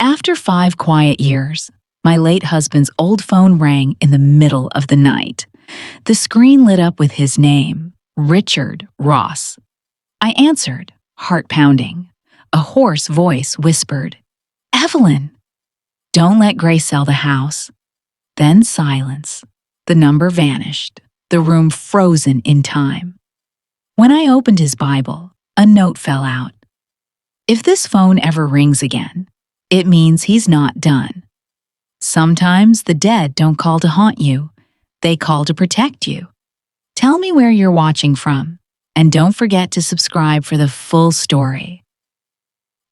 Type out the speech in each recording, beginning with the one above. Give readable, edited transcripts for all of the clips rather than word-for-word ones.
After 5 quiet years, my late husband's old phone rang in the middle of the night. The screen lit up with his name, Richard Ross. I answered, heart pounding. A hoarse voice whispered, "Evelyn, don't let Grace sell the house." Then silence. The number vanished, the room frozen in time. When I opened his Bible, a note fell out. If this phone ever rings again, it means he's not done. Sometimes the dead don't call to haunt you, they call to protect you. Tell me where you're watching from, and don't forget to subscribe for the full story.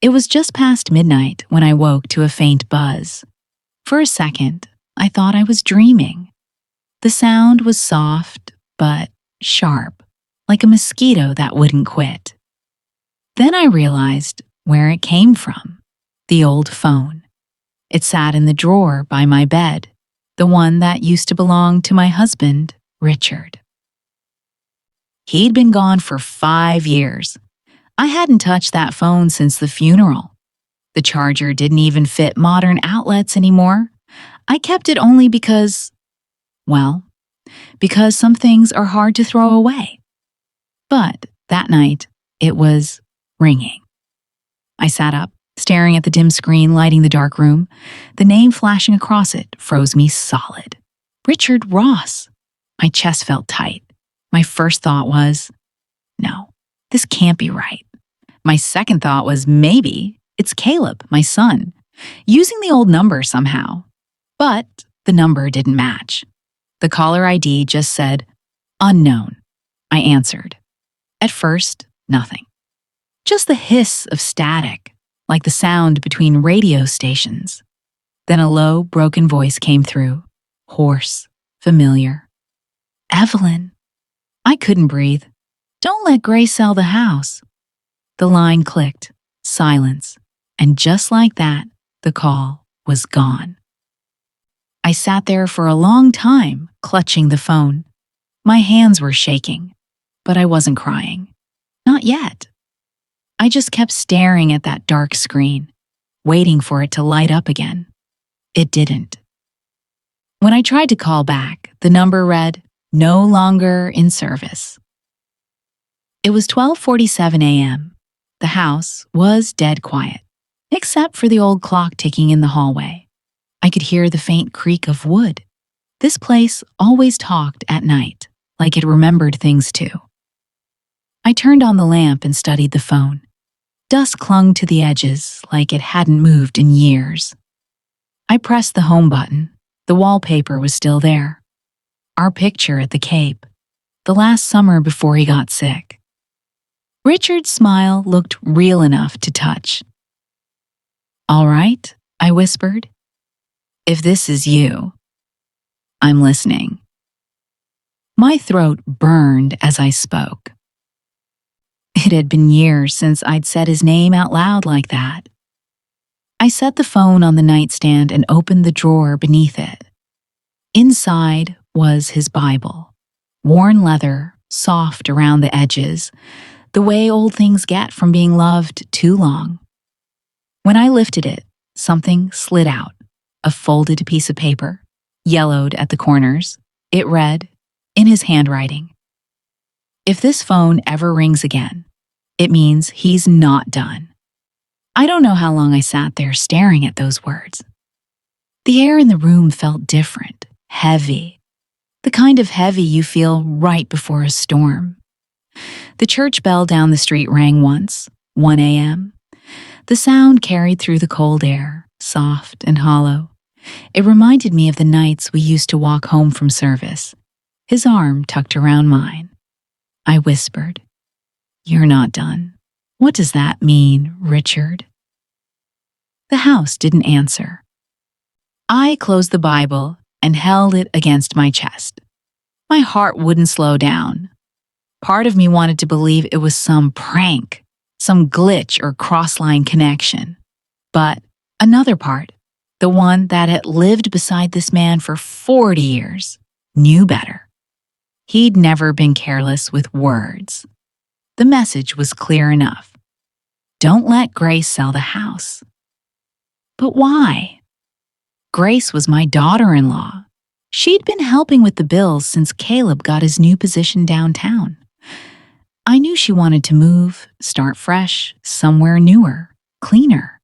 It was just past midnight when I woke to a faint buzz. For a second, I thought I was dreaming. The sound was soft, but sharp, like a mosquito that wouldn't quit. Then I realized where it came from, the old phone. It sat in the drawer by my bed, the one that used to belong to my husband, Richard. He'd been gone for 5 years. I hadn't touched that phone since the funeral. The charger didn't even fit modern outlets anymore. I kept it only because some things are hard to throw away. But that night, it was ringing. I sat up, staring at the dim screen lighting the dark room. The name flashing across it froze me solid. Richard Ross. My chest felt tight. My first thought was, no, this can't be right. My second thought was maybe it's Caleb, my son, using the old number somehow. But the number didn't match. The caller ID just said, unknown. I answered. At first, nothing. Just the hiss of static, like the sound between radio stations. Then a low, broken voice came through, hoarse, familiar. "Evelyn." I couldn't breathe. "Don't let Grace sell the house." The line clicked, silence, and just like that, the call was gone. I sat there for a long time, clutching the phone. My hands were shaking, but I wasn't crying. Not yet. I just kept staring at that dark screen, waiting for it to light up again. It didn't. When I tried to call back, the number read, "No longer in service." It was 12:47 a.m. The house was dead quiet, except for the old clock ticking in the hallway. I could hear the faint creak of wood. This place always talked at night, like it remembered things too. I turned on the lamp and studied the phone. Dust clung to the edges like it hadn't moved in years. I pressed the home button. The wallpaper was still there. Our picture at the Cape, the last summer before he got sick. Richard's smile looked real enough to touch. "All right," I whispered. "If this is you, I'm listening." My throat burned as I spoke. It had been years since I'd said his name out loud like that. I set the phone on the nightstand and opened the drawer beneath it. Inside was his Bible, worn leather, soft around the edges, the way old things get from being loved too long. When I lifted it, something slid out. A folded piece of paper, yellowed at the corners. It read, in his handwriting, "If this phone ever rings again, it means he's not done." I don't know how long I sat there staring at those words. The air in the room felt different, heavy, the kind of heavy you feel right before a storm. The church bell down the street rang once, 1 a.m. The sound carried through the cold air, soft and hollow. It reminded me of the nights we used to walk home from service, his arm tucked around mine. I whispered, "You're not done. What does that mean, Richard?" The house didn't answer. I closed the Bible and held it against my chest. My heart wouldn't slow down. Part of me wanted to believe it was some prank, some glitch or cross-line connection. But another part, the one that had lived beside this man for 40 years, knew better. He'd never been careless with words. The message was clear enough. Don't let Grace sell the house. But why? Grace was my daughter-in-law. She'd been helping with the bills since Caleb got his new position downtown. I knew she wanted to move, start fresh, somewhere newer, cleaner.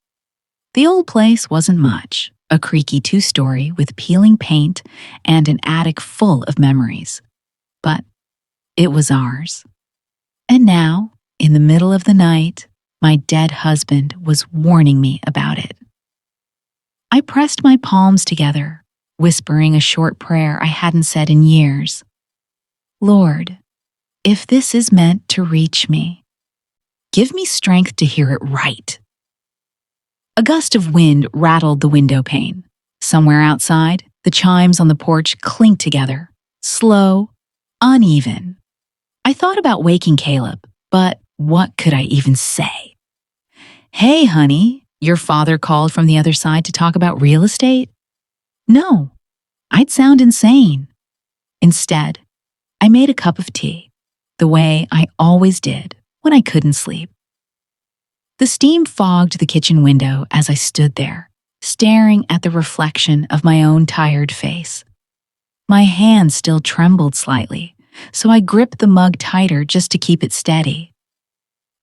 The old place wasn't much, a creaky two-story with peeling paint and an attic full of memories. But it was ours. And now, in the middle of the night, my dead husband was warning me about it. I pressed my palms together, whispering a short prayer I hadn't said in years. Lord, if this is meant to reach me, give me strength to hear it right. A gust of wind rattled the window pane. Somewhere outside, the chimes on the porch clinked together, slow, uneven. I thought about waking Caleb, but what could I even say? Hey, honey, your father called from the other side to talk about real estate? No, I'd sound insane. Instead, I made a cup of tea, the way I always did when I couldn't sleep. The steam fogged the kitchen window as I stood there, staring at the reflection of my own tired face. My hand still trembled slightly, so I gripped the mug tighter just to keep it steady.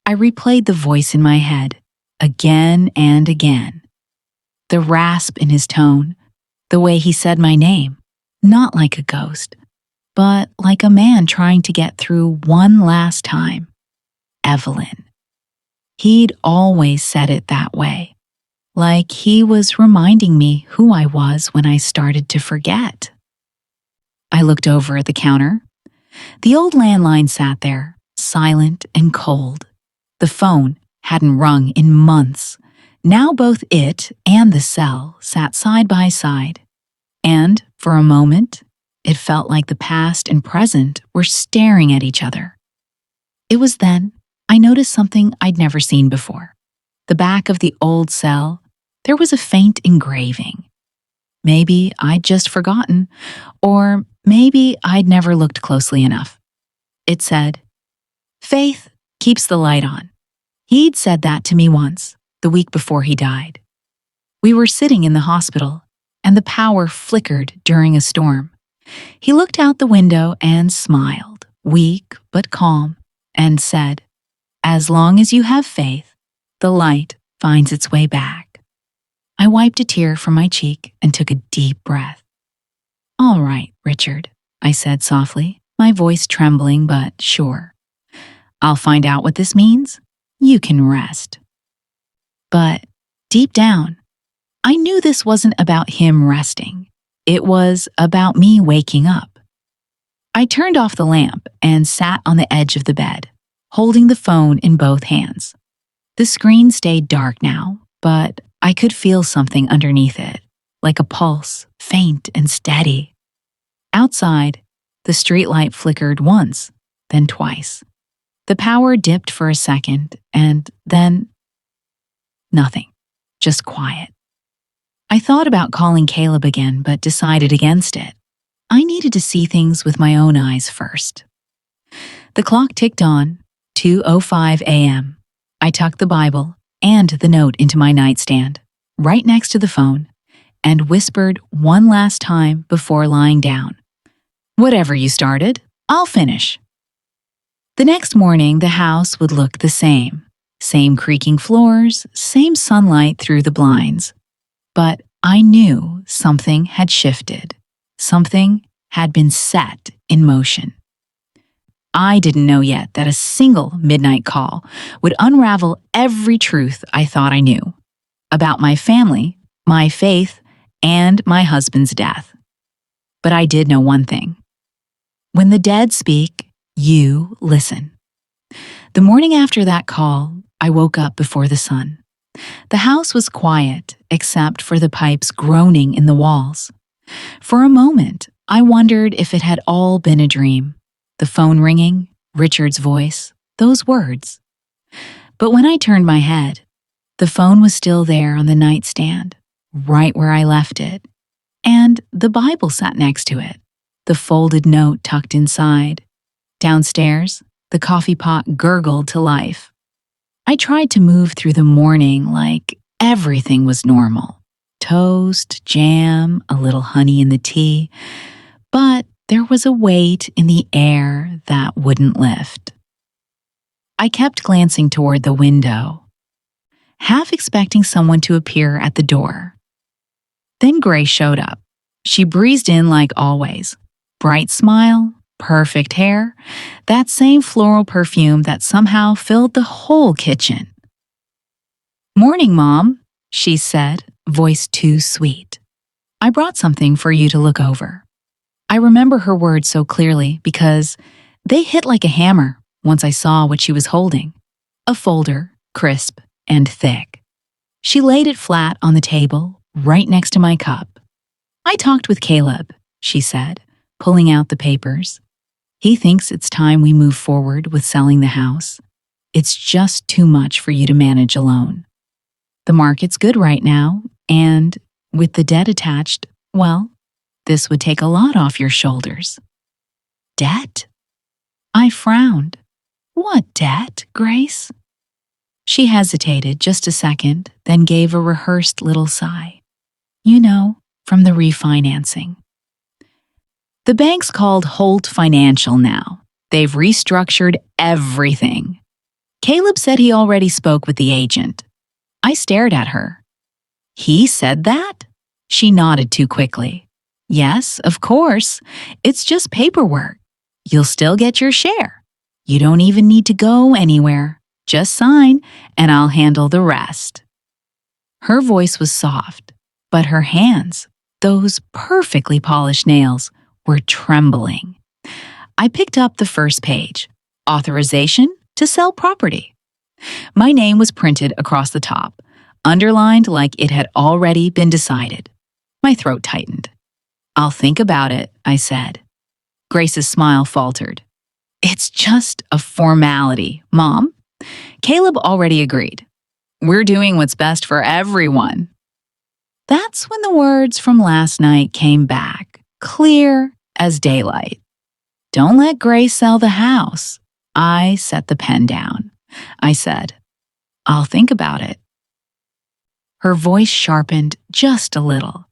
I replayed the voice in my head, again and again. The rasp in his tone, the way he said my name, not like a ghost, but like a man trying to get through one last time. Evelyn. He'd always said it that way, like he was reminding me who I was when I started to forget. I looked over at the counter. The old landline sat there, silent and cold. The phone hadn't rung in months. Now both it and the cell sat side by side. And, for a moment, it felt like the past and present were staring at each other. It was then I noticed something I'd never seen before. The back of the old cell, there was a faint engraving. Maybe I'd just forgotten, or maybe I'd never looked closely enough. It said, "Faith keeps the light on." He'd said that to me once, the week before he died. We were sitting in the hospital, and the power flickered during a storm. He looked out the window and smiled, weak but calm, and said, "As long as you have faith, the light finds its way back." I wiped a tear from my cheek and took a deep breath. "All right, Richard," I said softly, my voice trembling but sure. "I'll find out what this means. You can rest." But deep down, I knew this wasn't about him resting. It was about me waking up. I turned off the lamp and sat on the edge of the bed, holding the phone in both hands. The screen stayed dark now, but I could feel something underneath it, like a pulse, faint and steady. Outside, the streetlight flickered once, then twice. The power dipped for a second, and then nothing, just quiet. I thought about calling Caleb again, but decided against it. I needed to see things with my own eyes first. The clock ticked on, 2:05 a.m. I tucked the Bible and the note into my nightstand, right next to the phone, and whispered one last time before lying down. "Whatever you started, I'll finish." The next morning, the house would look the same. Same creaking floors, same sunlight through the blinds. But I knew something had shifted. Something had been set in motion. I didn't know yet that a single midnight call would unravel every truth I thought I knew about my family, my faith, and my husband's death. But I did know one thing. When the dead speak, you listen. The morning after that call, I woke up before the sun. The house was quiet, except for the pipes groaning in the walls. For a moment, I wondered if it had all been a dream. The phone ringing, Richard's voice, those words. But when I turned my head, the phone was still there on the nightstand, right where I left it. And the Bible sat next to it, the folded note tucked inside. Downstairs, the coffee pot gurgled to life. I tried to move through the morning like everything was normal. toast, jam, a little honey in the tea, but there was a weight in the air that wouldn't lift. I kept glancing toward the window, half expecting someone to appear at the door. Then Grace showed up. She breezed in like always. Bright smile, perfect hair, that same floral perfume that somehow filled the whole kitchen. "Morning, Mom," she said, voice too sweet. "I brought something for you to look over." I remember her words so clearly because they hit like a hammer once I saw what she was holding. A folder, crisp and thick. She laid it flat on the table, right next to my cup. "I talked with Caleb," she said, pulling out the papers. "He thinks it's time we move forward with selling the house. It's just too much for you to manage alone. The market's good right now, and with the debt attached, well, this would take a lot off your shoulders." "Debt?" I frowned. "What debt, Grace?" She hesitated just a second, then gave a rehearsed little sigh. "You know, from the refinancing." The bank's called Holt Financial now. They've restructured everything. Caleb said he already spoke with the agent. I stared at her. "He said that?" She nodded too quickly. "Yes, of course. It's just paperwork. You'll still get your share. You don't even need to go anywhere. Just sign, and I'll handle the rest." Her voice was soft, but her hands, those perfectly polished nails, were trembling. I picked up the first page. Authorization to sell property. My name was printed across the top, underlined like it had already been decided. My throat tightened. "I'll think about it," I said. Grace's smile faltered. "It's just a formality, Mom. Caleb already agreed. We're doing what's best for everyone." That's when the words from last night came back, clear as daylight. "Don't let Grace sell the house." I set the pen down. I said, "I'll think about it." Her voice sharpened just a little.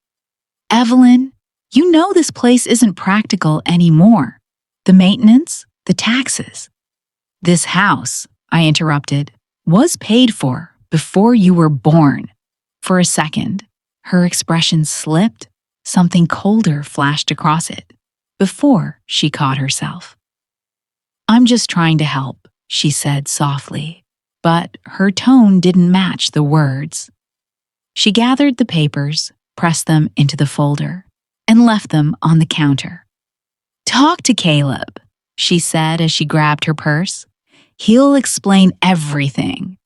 "Evelyn, you know this place isn't practical anymore. The maintenance, the taxes." "This house," I interrupted, "was paid for before you were born." For a second, her expression slipped, something colder flashed across it, before she caught herself. "I'm just trying to help," she said softly, but her tone didn't match the words. She gathered the papers, pressed them into the folder, and left them on the counter. "Talk to Caleb," she said as she grabbed her purse. "He'll explain everything."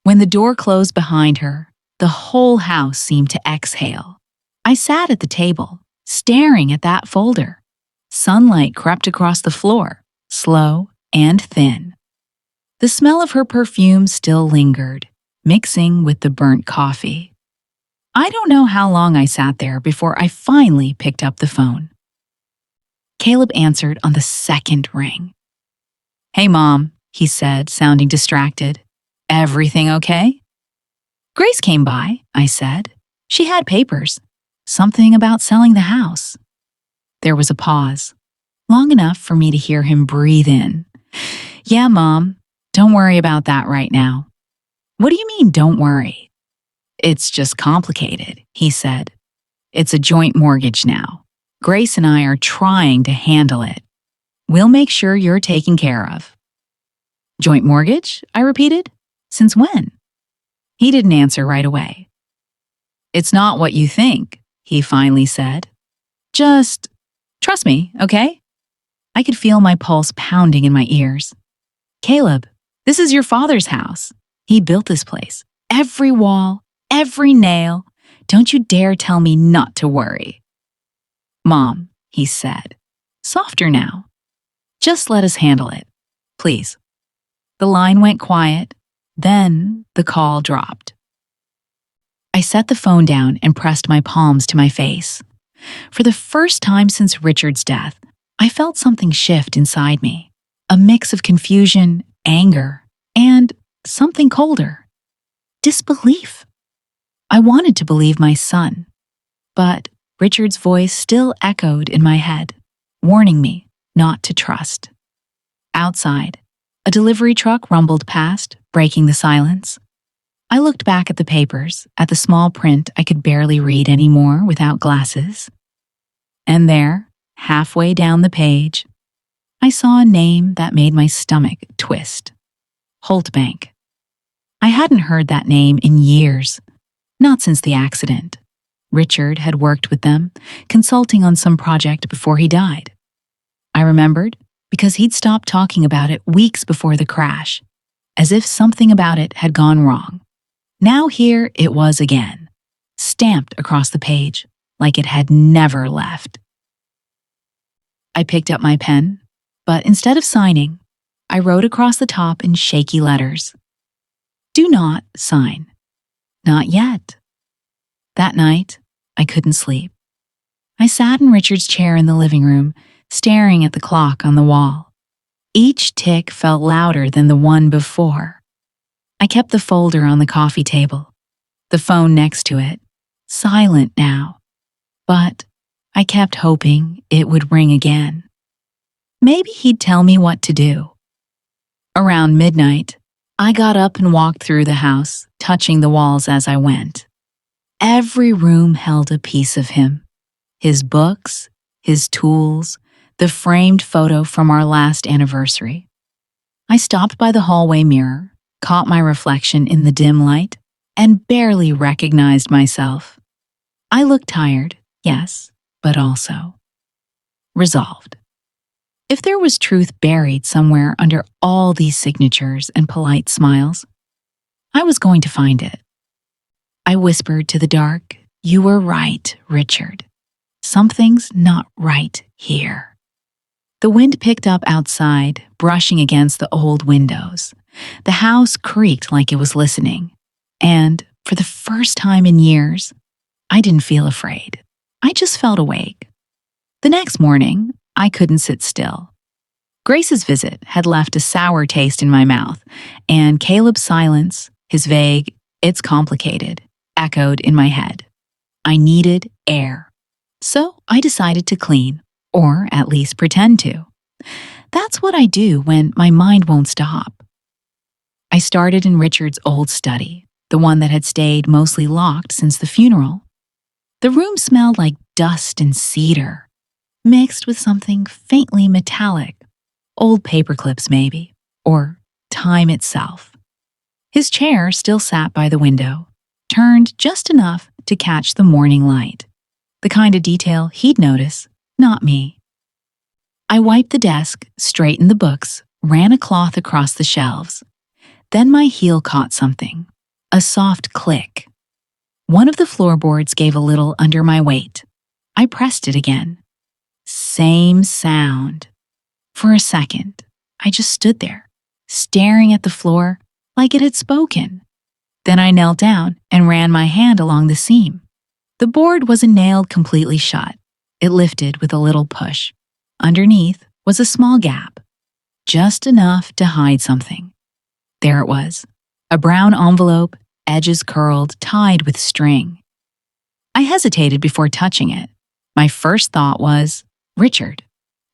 When the door closed behind her, the whole house seemed to exhale. I sat at the table, staring at that folder. Sunlight crept across the floor, slow and thin. The smell of her perfume still lingered, mixing with the burnt coffee. I don't know how long I sat there before I finally picked up the phone. Caleb answered on the second ring. "Hey, Mom," he said, sounding distracted. "Everything okay?" "Grace came by," I said. "She had papers. Something about selling the house." There was a pause, long enough for me to hear him breathe in. "Yeah, Mom, don't worry about that right now." "What do you mean, don't worry?" "It's just complicated," he said. "It's a joint mortgage now. Grace and I are trying to handle it. We'll make sure you're taken care of." "Joint mortgage?" I repeated. "Since when?" He didn't answer right away. "It's not what you think," he finally said. "Just trust me, okay?" I could feel my pulse pounding in my ears. "Caleb, this is your father's house. He built this place. Every wall, every nail. Don't you dare tell me not to worry." "Mom," he said, softer now. "Just let us handle it, please." The line went quiet. Then the call dropped. I set the phone down and pressed my palms to my face. For the first time since Richard's death, I felt something shift inside me. A mix of confusion, anger, and something colder. Disbelief. I wanted to believe my son, but Richard's voice still echoed in my head, warning me not to trust. Outside, a delivery truck rumbled past, breaking the silence. I looked back at the papers, at the small print I could barely read anymore without glasses. And there, halfway down the page, I saw a name that made my stomach twist. Holt Bank. I hadn't heard that name in years, not since the accident. Richard had worked with them, consulting on some project before he died. I remembered because he'd stopped talking about it weeks before the crash, as if something about it had gone wrong. Now here it was again, stamped across the page like it had never left. I picked up my pen, but instead of signing, I wrote across the top in shaky letters, "Do not sign. Not yet." That night, I couldn't sleep. I sat in Richard's chair in the living room, staring at the clock on the wall. Each tick felt louder than the one before. I kept the folder on the coffee table, the phone next to it, silent now. But I kept hoping it would ring again. Maybe he'd tell me what to do. Around midnight, I got up and walked through the house, touching the walls as I went. Every room held a piece of him. His books, his tools, the framed photo from our last anniversary. I stopped by the hallway mirror, caught my reflection in the dim light, and barely recognized myself. I looked tired, yes, but also resolved. If there was truth buried somewhere under all these signatures and polite smiles, I was going to find it. I whispered to the dark, "You were right, Richard. Something's not right here." The wind picked up outside, brushing against the old windows. The house creaked like it was listening. And for the first time in years, I didn't feel afraid. I just felt awake. The next morning, I couldn't sit still. Grace's visit had left a sour taste in my mouth, and Caleb's silence, his vague, "It's complicated," echoed in my head. I needed air. So I decided to clean, or at least pretend to. That's what I do when my mind won't stop. I started in Richard's old study, the one that had stayed mostly locked since the funeral. The room smelled like dust and cedar, mixed with something faintly metallic, old paper clips maybe, or time itself. His chair still sat by the window, turned just enough to catch the morning light, the kind of detail he'd notice, not me. I wiped the desk, straightened the books, ran a cloth across the shelves. Then my heel caught something, a soft click. One of the floorboards gave a little under my weight. I pressed it again. Same sound. For a second, I just stood there, staring at the floor like it had spoken. Then I knelt down and ran my hand along the seam. The board wasn't nailed completely shut. It lifted with a little push. Underneath was a small gap, just enough to hide something. There it was, a brown envelope, edges curled, tied with string. I hesitated before touching it. My first thought was, "Richard,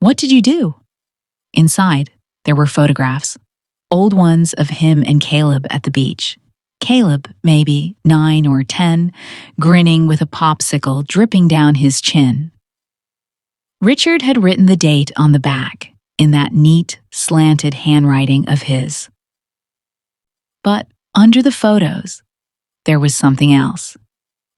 what did you do?" Inside, there were photographs, old ones of him and Caleb at the beach. Caleb, maybe 9 or 10, grinning with a popsicle dripping down his chin. Richard had written the date on the back in that neat, slanted handwriting of his. But under the photos, there was something else.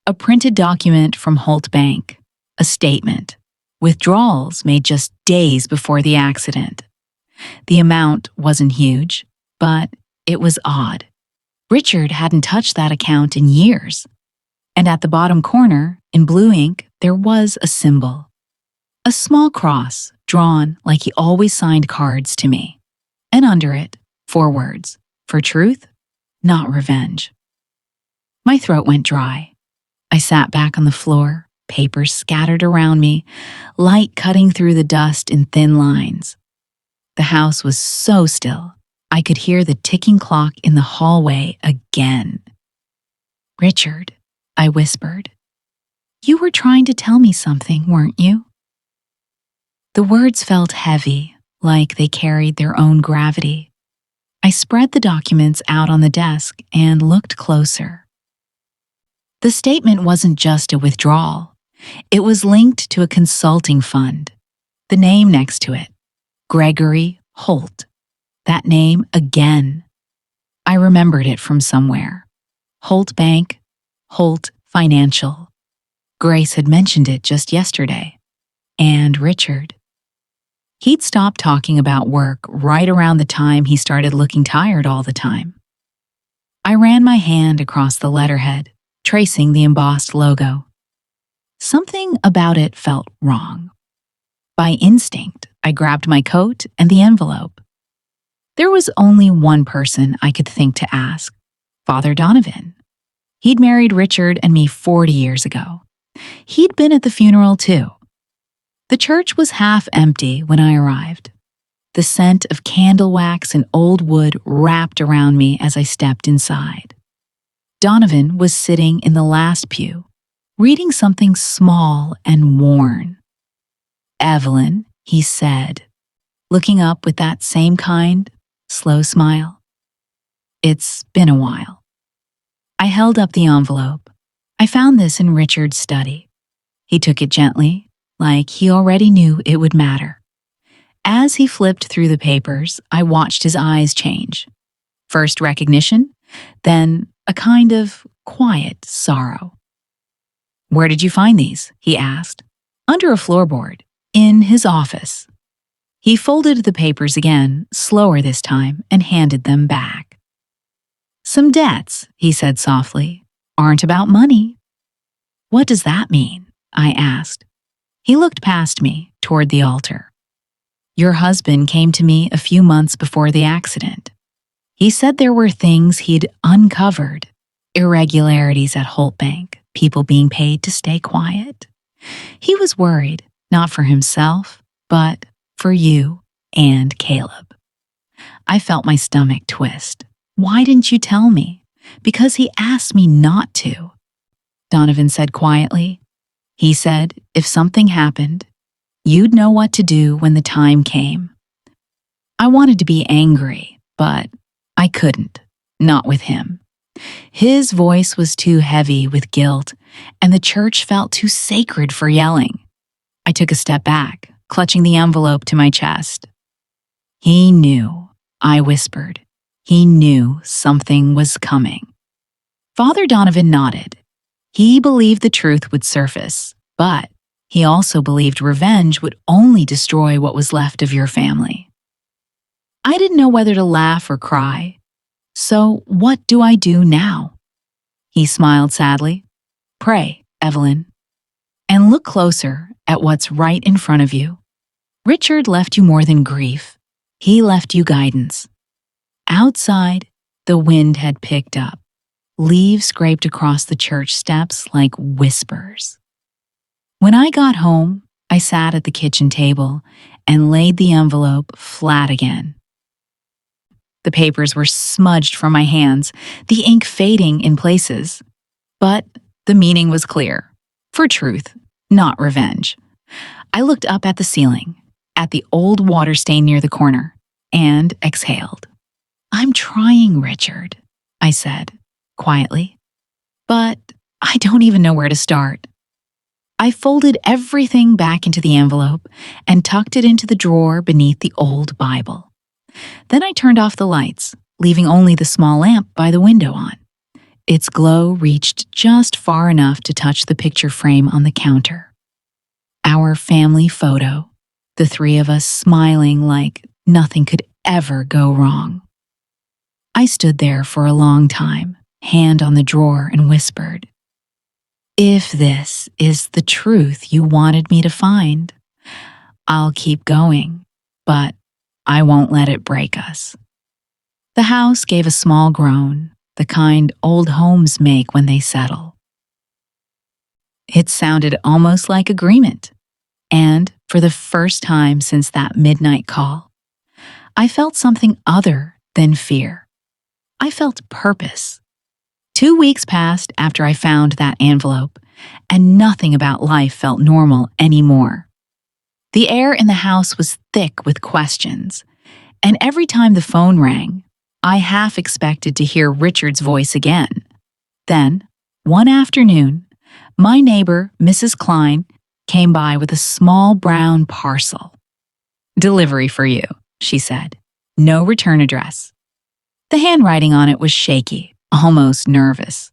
A printed document from Holt Bank, a statement, withdrawals made just days before the accident. The amount wasn't huge, but it was odd. Richard hadn't touched that account in years. And at the bottom corner, in blue ink, there was a symbol. A small cross, drawn like he always signed cards to me. And under it, 4 words, "For truth, not revenge." My throat went dry. I sat back on the floor, papers scattered around me, light cutting through the dust in thin lines. The house was so still, I could hear the ticking clock in the hallway again. "Richard," I whispered. You were trying to tell me something, weren't you? The words felt heavy, like they carried their own gravity. I spread the documents out on the desk and looked closer. The statement wasn't just a withdrawal. It was linked to a consulting fund. The name next to it, Gregory Holt. That name again. I remembered it from somewhere. Holt Bank, Holt Financial. Grace had mentioned it just yesterday. And Richard. He'd stopped talking about work right around the time he started looking tired all the time. I ran my hand across the letterhead, tracing the embossed logo. Something about it felt wrong. By instinct, I grabbed my coat and the envelope. There was only one person I could think to ask, Father Donovan. He'd married Richard and me 40 years ago. He'd been at the funeral too. The church was half empty when I arrived. The scent of candle wax and old wood wrapped around me as I stepped inside. Donovan was sitting in the last pew, reading something small and worn. Evelyn, he said, looking up with that same kind, slow smile. It's been a while. I held up the envelope. I found this in Richard's study. He took it gently, like he already knew it would matter. As he flipped through the papers, I watched his eyes change. First recognition, then a kind of quiet sorrow. Where did you find these? He asked. Under a floorboard, in his office. He folded the papers again, slower this time, and handed them back. Some debts, he said softly, aren't about money. What does that mean? I asked. He looked past me, toward the altar. Your husband came to me a few months before the accident. He said there were things he'd uncovered, irregularities at Holt Bank, people being paid to stay quiet. He was worried, not for himself, but for you and Caleb. I felt my stomach twist. Why didn't you tell me? Because he asked me not to. Donovan said quietly. He said, if something happened, you'd know what to do when the time came. I wanted to be angry, but I couldn't, not with him. His voice was too heavy with guilt, and the church felt too sacred for yelling. I took a step back, clutching the envelope to my chest. He knew, I whispered. He knew something was coming. Father Donovan nodded. He believed the truth would surface, but he also believed revenge would only destroy what was left of your family. I didn't know whether to laugh or cry. So what do I do now? He smiled sadly. Pray, Evelyn, and look closer at what's right in front of you. Richard left you more than grief. He left you guidance. Outside, the wind had picked up. Leaves scraped across the church steps like whispers. When I got home, I sat at the kitchen table and laid the envelope flat again. The papers were smudged from my hands, the ink fading in places. But the meaning was clear. For truth, not revenge. I looked up at the ceiling, at the old water stain near the corner, and exhaled. I'm trying, Richard, I said, quietly. But I don't even know where to start. I folded everything back into the envelope and tucked it into the drawer beneath the old Bible. Then I turned off the lights, leaving only the small lamp by the window on. Its glow reached just far enough to touch the picture frame on the counter. Our family photo, the three of us smiling like nothing could ever go wrong. I stood there for a long time, hand on the drawer, and whispered, if this is the truth you wanted me to find, I'll keep going, but I won't let it break us. The house gave a small groan, the kind old homes make when they settle. It sounded almost like agreement, and for the first time since that midnight call, I felt something other than fear. I felt purpose. 2 weeks passed after I found that envelope, and nothing about life felt normal anymore. The air in the house was thick with questions, and every time the phone rang, I half expected to hear Richard's voice again. Then, one afternoon, my neighbor, Mrs. Klein, came by with a small brown parcel. "Delivery for you," she said. "No return address." The handwriting on it was shaky, almost nervous.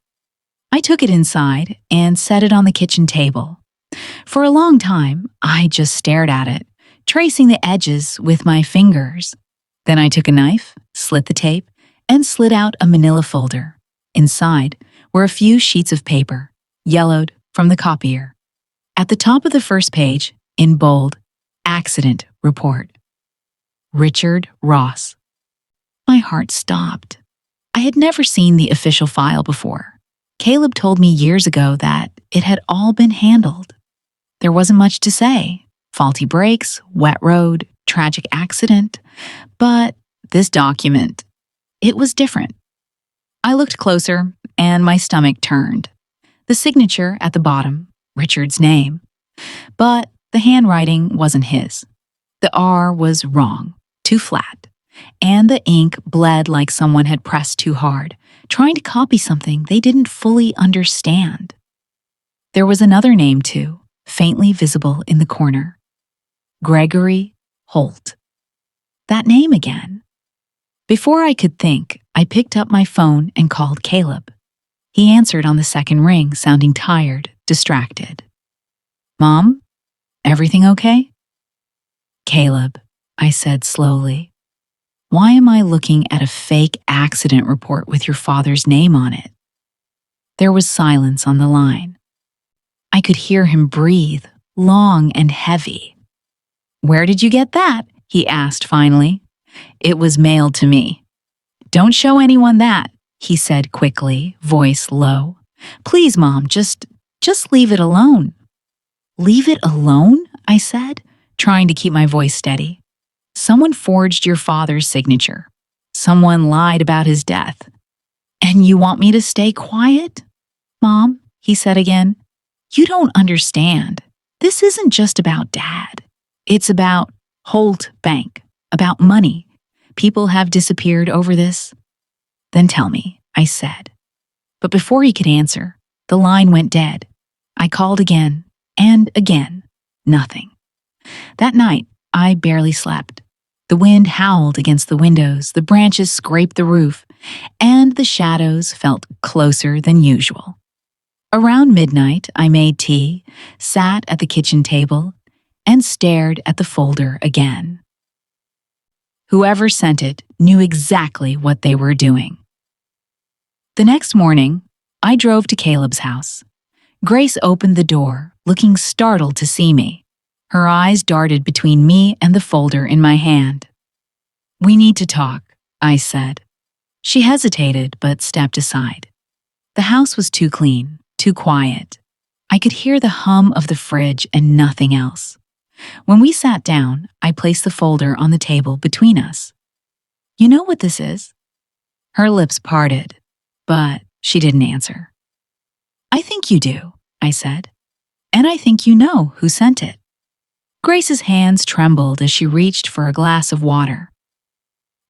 I took it inside and set it on the kitchen table. For a long time, I just stared at it, tracing the edges with my fingers. Then I took a knife, slit the tape, and slid out a manila folder. Inside were a few sheets of paper, yellowed from the copier. At the top of the first page, in bold, "Accident Report. Richard Ross." My heart stopped. I had never seen the official file before. Caleb told me years ago that it had all been handled. There wasn't much to say. Faulty brakes, wet road, tragic accident. But this document, it was different. I looked closer, and my stomach turned. The signature at the bottom, Richard's name. But the handwriting wasn't his. The R was wrong, too flat, and the ink bled like someone had pressed too hard, trying to copy something they didn't fully understand. There was another name, too, faintly visible in the corner. Gregory Holt. That name again. Before I could think, I picked up my phone and called Caleb. He answered on the second ring, sounding tired, distracted. "Mom, everything okay?" "Caleb," I said slowly, "why am I looking at a fake accident report with your father's name on it?" There was silence on the line. I could hear him breathe, long and heavy. "Where did you get that?" he asked finally. "It was mailed to me." "Don't show anyone that," he said quickly, voice low. "Please, Mom, just leave it alone." "Leave it alone?" I said, trying to keep my voice steady. "Someone forged your father's signature. Someone lied about his death. And you want me to stay quiet?" "Mom," he said again, "you don't understand. This isn't just about Dad. It's about Holt Bank, about money. People have disappeared over this." "Then tell me," I said. But before he could answer, the line went dead. I called again and again. Nothing. That night, I barely slept. The wind howled against the windows, the branches scraped the roof, and the shadows felt closer than usual. Around midnight, I made tea, sat at the kitchen table, and stared at the folder again. Whoever sent it knew exactly what they were doing. The next morning, I drove to Caleb's house. Grace opened the door, looking startled to see me. Her eyes darted between me and the folder in my hand. "We need to talk," I said. She hesitated but stepped aside. The house was too clean, too quiet. I could hear the hum of the fridge and nothing else. When we sat down, I placed the folder on the table between us. "You know what this is?" Her lips parted, but she didn't answer. "I think you do," I said. "And I think you know who sent it." Grace's hands trembled as she reached for a glass of water.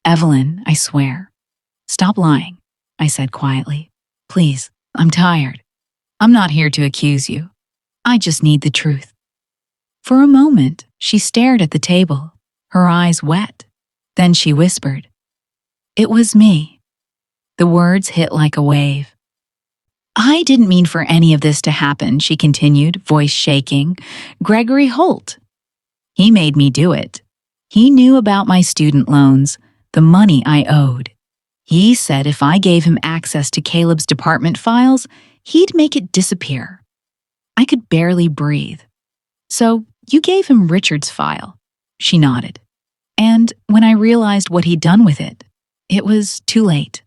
"Evelyn, I swear." "Stop lying," I said quietly. "Please, I'm tired. I'm not here to accuse you. I just need the truth." For a moment, she stared at the table, her eyes wet. Then she whispered, "It was me." The words hit like a wave. "I didn't mean for any of this to happen," she continued, voice shaking. "Gregory Holt. He made me do it. He knew about my student loans, the money I owed. He said if I gave him access to Caleb's department files, he'd make it disappear." I could barely breathe. "So you gave him Richard's file?" She nodded. "And when I realized what he'd done with it, it was too late.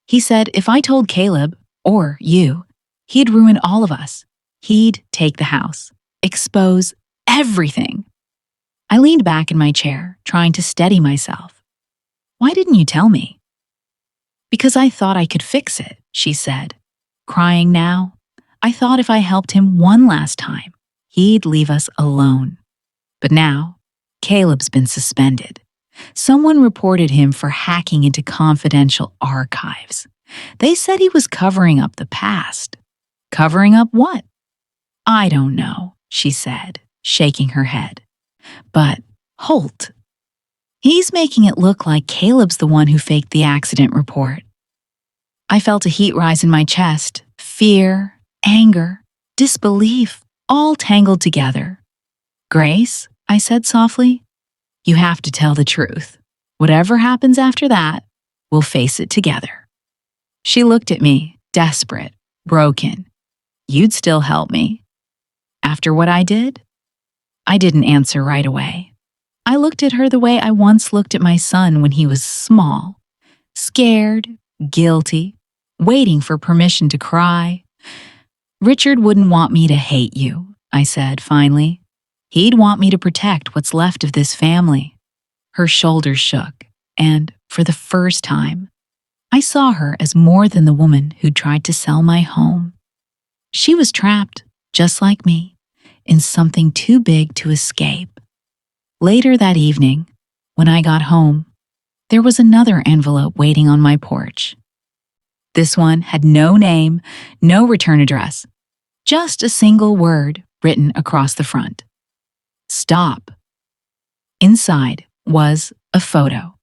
He said if I told Caleb, or you, he'd ruin all of us. He'd take the house, expose everything." I leaned back in my chair, trying to steady myself. "Why didn't you tell me?" "Because I thought I could fix it," she said. crying now. I thought if I helped him one last time, he'd leave us alone. But now, Caleb's been suspended. Someone reported him for hacking into confidential archives. They said he was covering up the past. Covering up what? I don't know, she said, shaking her head. But Holt, he's making it look like Caleb's the one who faked the accident report. I felt a heat rise in my chest, fear, anger, disbelief, all tangled together. Grace, I said softly, you have to tell the truth. Whatever happens after that, we'll face it together. She looked at me, desperate, broken. You'd still help me. After what I did? I didn't answer right away. I looked at her the way I once looked at my son when he was small, scared, guilty, waiting for permission to cry. Richard wouldn't want me to hate you, I said finally. He'd want me to protect what's left of this family. Her shoulders shook, and for the first time, I saw her as more than the woman who'd tried to sell my home. She was trapped, just like me, in something too big to escape. Later that evening, when I got home, there was another envelope waiting on my porch. This one had no name, no return address, just a single word written across the front. Stop. Inside was a photo.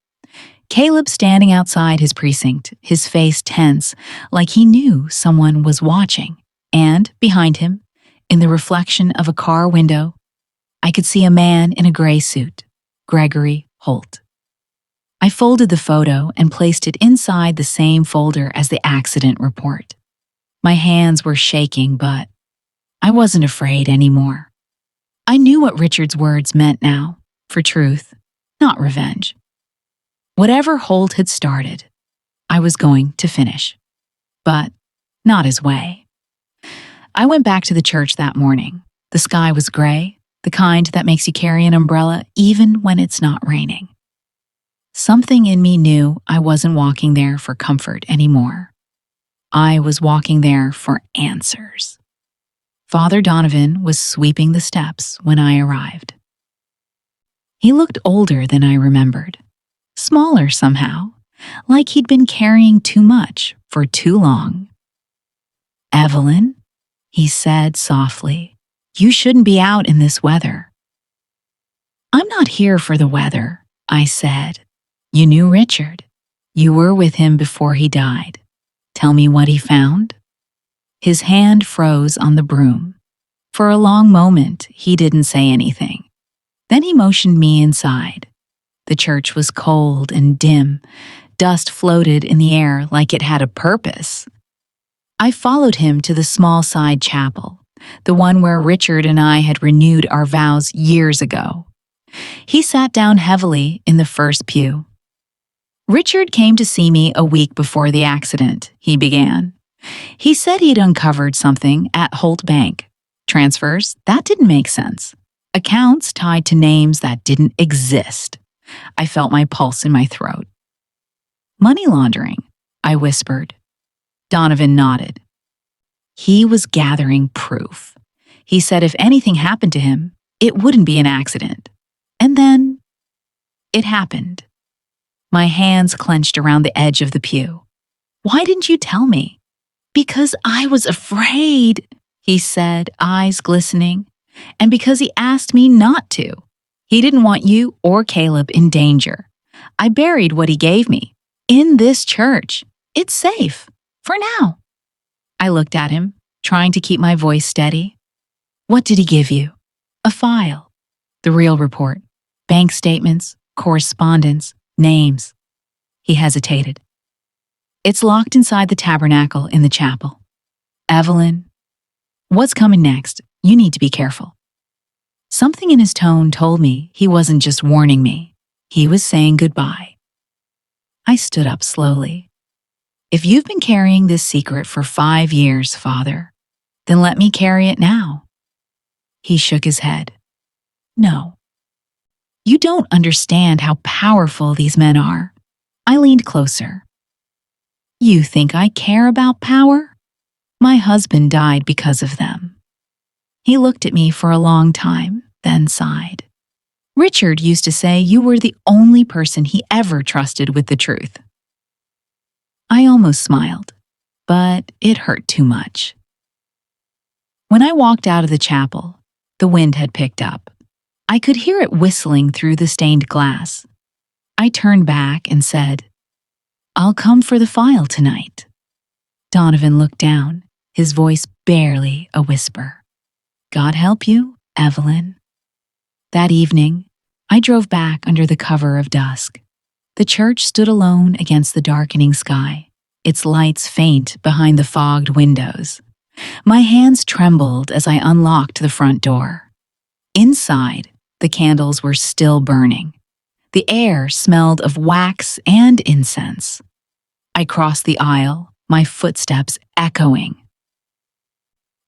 Caleb standing outside his precinct, his face tense, like he knew someone was watching. And behind him, in the reflection of a car window, I could see a man in a gray suit, Gregory Holt. I folded the photo and placed it inside the same folder as the accident report. My hands were shaking, but I wasn't afraid anymore. I knew what Richard's words meant now, for truth, not revenge. Whatever Holt had started, I was going to finish, but not his way. I went back to the church that morning. The sky was gray, the kind that makes you carry an umbrella even when it's not raining. Something in me knew I wasn't walking there for comfort anymore. I was walking there for answers. Father Donovan was sweeping the steps when I arrived. He looked older than I remembered, smaller somehow, like he'd been carrying too much for too long. Evelyn, he said softly, you shouldn't be out in this weather. I'm not here for the weather, I said. You knew Richard. You were with him before he died. Tell me what he found. His hand froze on the broom. For a long moment, he didn't say anything. Then he motioned me inside. The church was cold and dim. Dust floated in the air like it had a purpose. I followed him to the small side chapel, the one where Richard and I had renewed our vows years ago. He sat down heavily in the first pew. Richard came to see me a week before the accident, he began. He said he'd uncovered something at Holt Bank. Transfers, that didn't make sense. Accounts tied to names that didn't exist. I felt my pulse in my throat. Money laundering, I whispered. Donovan nodded. He was gathering proof. He said if anything happened to him, it wouldn't be an accident. And then it happened. My hands clenched around the edge of the pew. Why didn't you tell me? Because I was afraid, he said, eyes glistening. And because he asked me not to. He didn't want you or Caleb in danger. I buried what he gave me. In this church. It's safe. For now. I looked at him, trying to keep my voice steady. What did he give you? A file. The real report. Bank statements, correspondence, names. He hesitated. It's locked inside the tabernacle in the chapel. Evelyn, what's coming next? You need to be careful. Something in his tone told me he wasn't just warning me. He was saying goodbye. I stood up slowly. If you've been carrying this secret for 5 years, Father, then let me carry it now. He shook his head. No. You don't understand how powerful these men are. I leaned closer. You think I care about power? My husband died because of them. He looked at me for a long time, then sighed. Richard used to say you were the only person he ever trusted with the truth. I almost smiled, but it hurt too much. When I walked out of the chapel, the wind had picked up. I could hear it whistling through the stained glass. I turned back and said, "I'll come for the file tonight." Donovan looked down, his voice barely a whisper. "God help you, Evelyn." That evening, I drove back under the cover of dusk. The church stood alone against the darkening sky, its lights faint behind the fogged windows. My hands trembled as I unlocked the front door. Inside, the candles were still burning. The air smelled of wax and incense. I crossed the aisle, my footsteps echoing.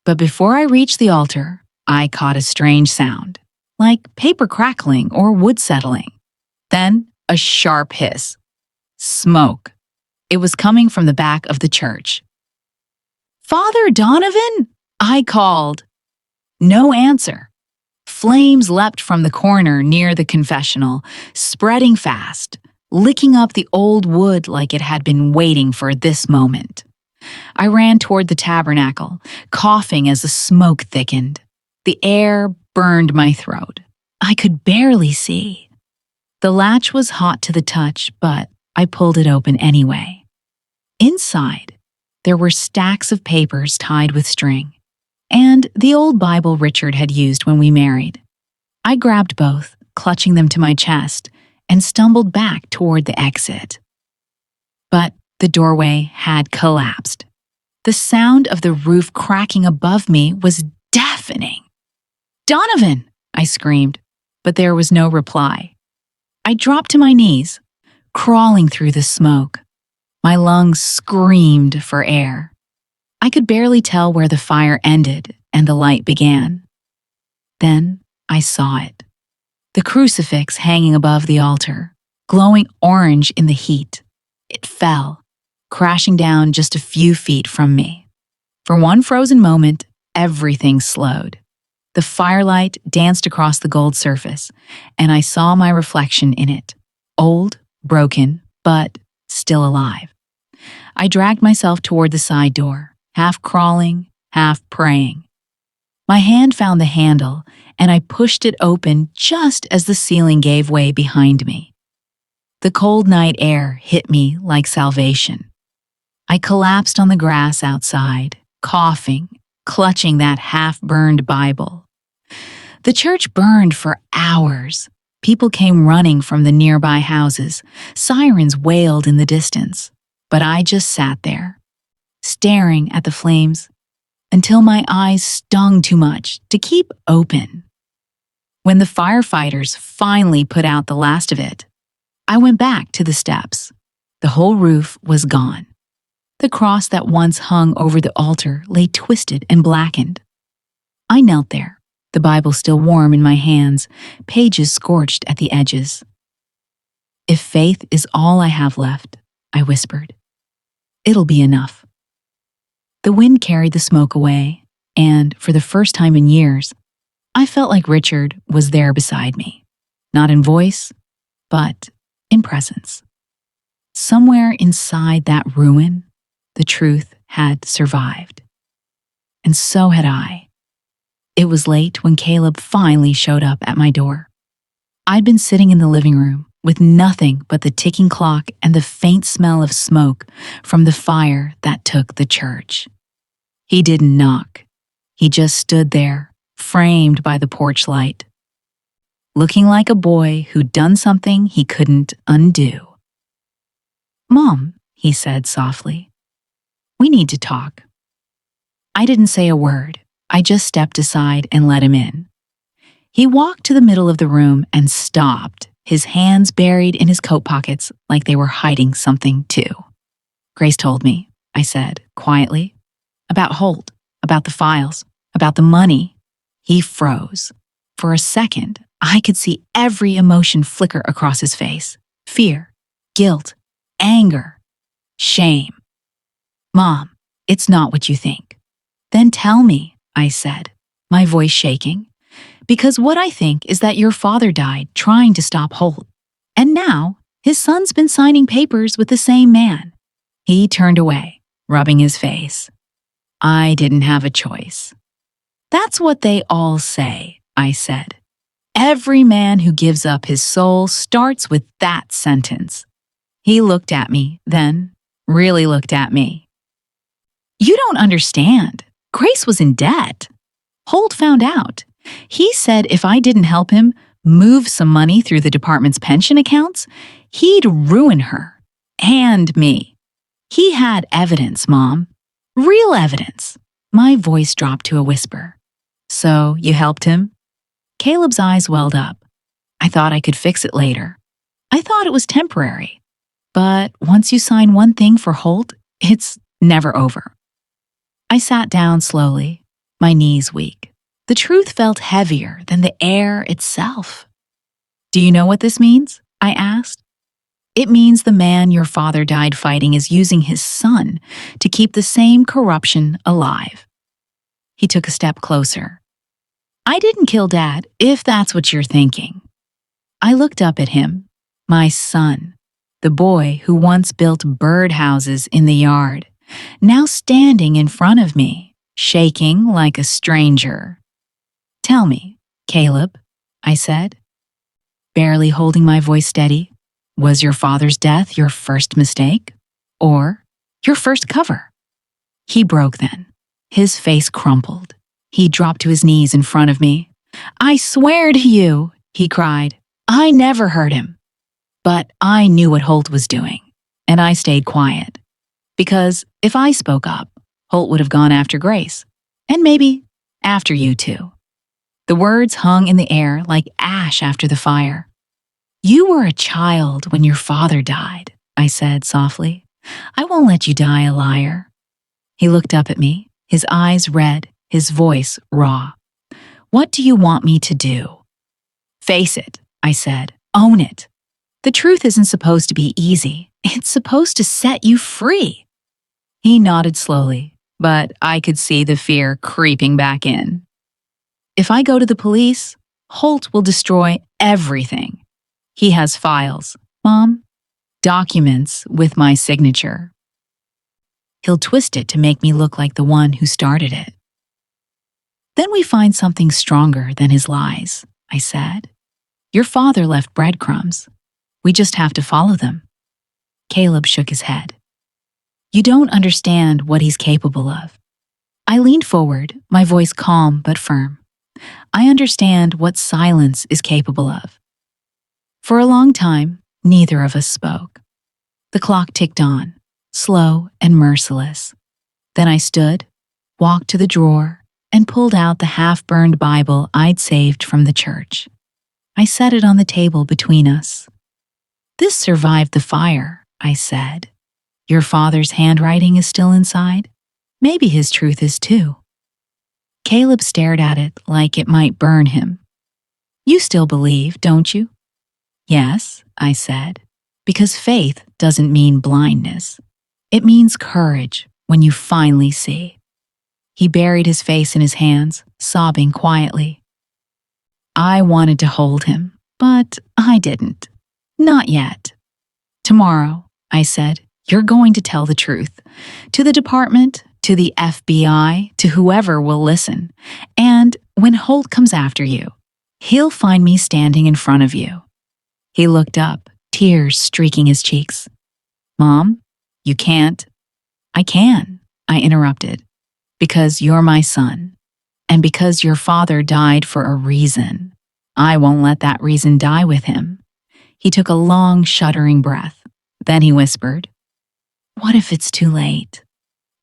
But before I reached the altar, I caught a strange sound, like paper crackling or wood settling. Then a sharp hiss. Smoke. It was coming from the back of the church. "Father Donovan?" I called. No answer. Flames leapt from the corner near the confessional, spreading fast, licking up the old wood like it had been waiting for this moment. I ran toward the tabernacle, coughing as the smoke thickened. The air burned my throat. I could barely see. The latch was hot to the touch, but I pulled it open anyway. Inside, there were stacks of papers tied with string, and the old Bible Richard had used when we married. I grabbed both, clutching them to my chest, and stumbled back toward the exit. But the doorway had collapsed. The sound of the roof cracking above me was deafening. "Donovan!" I screamed, but there was no reply. I dropped to my knees, crawling through the smoke. My lungs screamed for air. I could barely tell where the fire ended and the light began. Then I saw it. The crucifix hanging above the altar, glowing orange in the heat. It fell, crashing down just a few feet from me. For one frozen moment, everything slowed. The firelight danced across the gold surface, and I saw my reflection in it, old, broken, but still alive. I dragged myself toward the side door, half crawling, half praying. My hand found the handle, and I pushed it open just as the ceiling gave way behind me. The cold night air hit me like salvation. I collapsed on the grass outside, coughing, clutching that half-burned Bible. The church burned for hours. People came running from the nearby houses. Sirens wailed in the distance. But I just sat there, staring at the flames until my eyes stung too much to keep open. When the firefighters finally put out the last of it, I went back to the steps. The whole roof was gone. The cross that once hung over the altar lay twisted and blackened. I knelt there, the Bible still warm in my hands, pages scorched at the edges. "If faith is all I have left," I whispered, "it'll be enough." The wind carried the smoke away, and for the first time in years, I felt like Richard was there beside me, not in voice, but in presence. Somewhere inside that ruin, the truth had survived. And so had I. It was late when Caleb finally showed up at my door. I'd been sitting in the living room with nothing but the ticking clock and the faint smell of smoke from the fire that took the church. He didn't knock. He just stood there, framed by the porch light, looking like a boy who'd done something he couldn't undo. "Mom," he said softly, "we need to talk." I didn't say a word. I just stepped aside and let him in. He walked to the middle of the room and stopped, his hands buried in his coat pockets like they were hiding something too. "Grace told me," I said quietly, "about Holt, about the files, about the money." He froze. For a second, I could see every emotion flicker across his face. Fear, guilt, anger, shame. "Mom, it's not what you think," Then tell me, I said, my voice shaking, because what I think is that your father died trying to stop Holt. And now, his son's been signing papers with the same man. He turned away, rubbing his face. I didn't have a choice. That's what they all say, I said. Every man who gives up his soul starts with that sentence. He looked at me, then really looked at me. You don't understand. Grace was in debt. Holt found out. He said if I didn't help him move some money through the department's pension accounts, he'd ruin her and me. He had evidence, Mom. Real evidence. My voice dropped to a whisper. So you helped him? Caleb's eyes welled up. I thought I could fix it later. I thought it was temporary. But once you sign one thing for Holt, it's never over. I sat down slowly, my knees weak. The truth felt heavier than the air itself. Do you know what this means? I asked. It means the man your father died fighting is using his son to keep the same corruption alive. He took a step closer. I didn't kill Dad, if that's what you're thinking. I looked up at him, my son, the boy who once built birdhouses in the yard, now standing in front of me, shaking like a stranger. Tell me, Caleb, I said, barely holding my voice steady, was your father's death your first mistake? Or your first cover? He broke then. His face crumpled. He dropped to his knees in front of me. I swear to you, he cried, I never hurt him. But I knew what Holt was doing, and I stayed quiet. Because if I spoke up, Holt would have gone after Grace, and maybe after you too. The words hung in the air like ash after the fire. You were a child when your father died, I said softly. I won't let you die a liar. He looked up at me, his eyes red, his voice raw. What do you want me to do? Face it, I said. Own it. The truth isn't supposed to be easy. It's supposed to set you free. He nodded slowly, but I could see the fear creeping back in. If I go to the police, Holt will destroy everything. He has files, Mom, documents with my signature. He'll twist it to make me look like the one who started it. Then we find something stronger than his lies, I said. Your father left breadcrumbs. We just have to follow them. Caleb shook his head. You don't understand what he's capable of. I leaned forward, my voice calm but firm. I understand what silence is capable of. For a long time, neither of us spoke. The clock ticked on, slow and merciless. Then I stood, walked to the drawer, and pulled out the half-burned Bible I'd saved from the church. I set it on the table between us. This survived the fire, I said. Your father's handwriting is still inside. Maybe his truth is too. Caleb stared at it like it might burn him. You still believe, don't you? Yes, I said, because faith doesn't mean blindness. It means courage when you finally see. He buried his face in his hands, sobbing quietly. I wanted to hold him, but I didn't. Not yet. Tomorrow, I said, you're going to tell the truth. To the department, to the FBI, to whoever will listen. And when Holt comes after you, he'll find me standing in front of you. He looked up, tears streaking his cheeks. Mom, you can't. I can, I interrupted. Because you're my son. And because your father died for a reason. I won't let that reason die with him. He took a long, shuddering breath. Then he whispered, what if it's too late?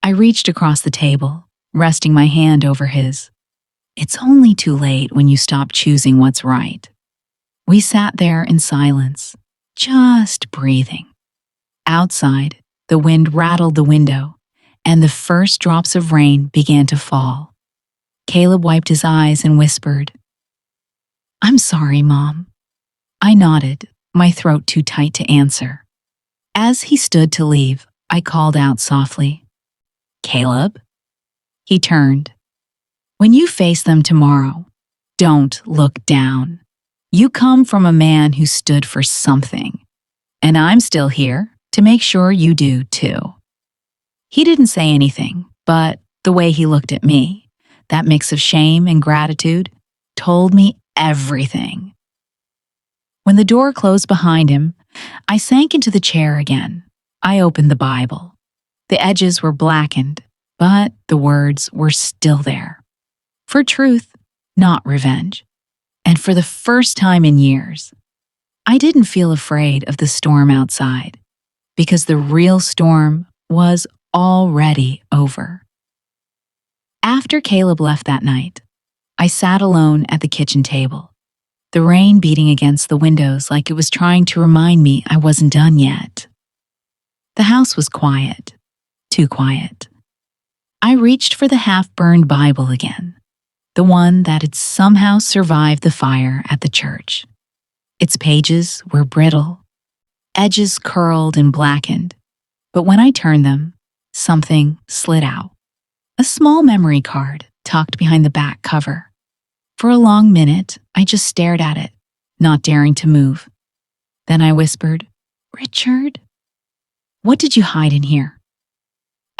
I reached across the table, resting my hand over his. It's only too late when you stop choosing what's right. We sat there in silence, just breathing. Outside, the wind rattled the window, and the first drops of rain began to fall. Caleb wiped his eyes and whispered, I'm sorry, Mom. I nodded, my throat too tight to answer. As he stood to leave, I called out softly, Caleb? He turned. When you face them tomorrow, don't look down. You come from a man who stood for something. And I'm still here to make sure you do too. He didn't say anything, but the way he looked at me, that mix of shame and gratitude, told me everything. When the door closed behind him, I sank into the chair again. I opened the Bible. The edges were blackened, but the words were still there. For truth, not revenge. And for the first time in years, I didn't feel afraid of the storm outside, because the real storm was already over. After Caleb left that night, I sat alone at the kitchen table, the rain beating against the windows like it was trying to remind me I wasn't done yet. The house was quiet, too quiet. I reached for the half-burned Bible again, the one that had somehow survived the fire at the church. Its pages were brittle, edges curled and blackened, but when I turned them, something slid out. A small memory card tucked behind the back cover. For a long minute, I just stared at it, not daring to move. Then I whispered, "Richard, what did you hide in here?"